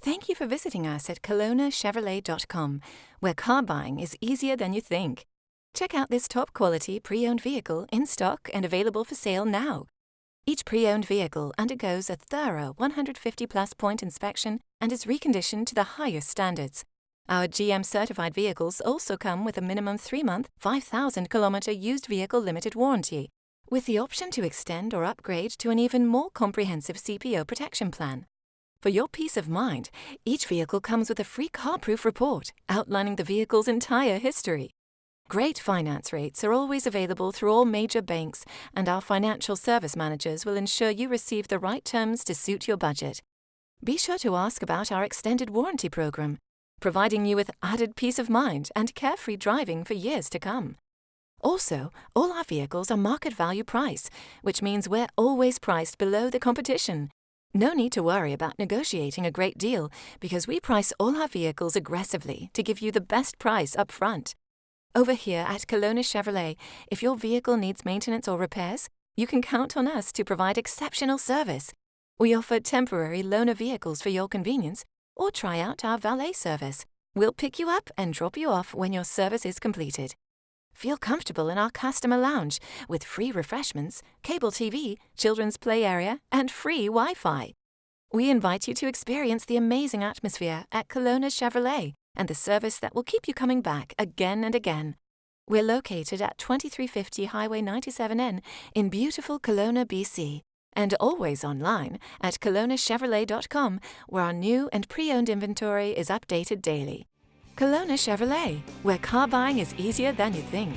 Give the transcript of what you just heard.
Thank you for visiting us at KelownaChevrolet.com, where car buying is easier than you think. Check out this top-quality pre-owned vehicle in stock and available for sale now. Each pre-owned vehicle undergoes a thorough 150-plus point inspection and is reconditioned to the highest standards. Our GM-certified vehicles also come with a minimum 3-month, 5,000-kilometer used vehicle limited warranty, with the option to extend or upgrade to an even more comprehensive CPO protection plan. For your peace of mind, each vehicle comes with a free car-proof report outlining the vehicle's entire history. Great finance rates are always available through all major banks, and our financial service managers will ensure you receive the right terms to suit your budget. Be sure to ask about our extended warranty program, providing you with added peace of mind and carefree driving for years to come. Also, all our vehicles are market value price, which means we're always priced below the competition. No need to worry about negotiating a great deal, because we price all our vehicles aggressively to give you the best price up front. Over here at Kelowna Chevrolet, if your vehicle needs maintenance or repairs, you can count on us to provide exceptional service. We offer temporary loaner vehicles for your convenience, or try out our valet service. We'll pick you up and drop you off when your service is completed. Feel comfortable in our customer lounge with free refreshments, cable TV, children's play area, and free Wi-Fi. We invite you to experience the amazing atmosphere at Kelowna Chevrolet and the service that will keep you coming back again and again. We're located at 2350 Highway 97N in beautiful Kelowna, BC, and always online at KelownaChevrolet.com, where our new and pre-owned inventory is updated daily. Kelowna Chevrolet, where car buying is easier than you think.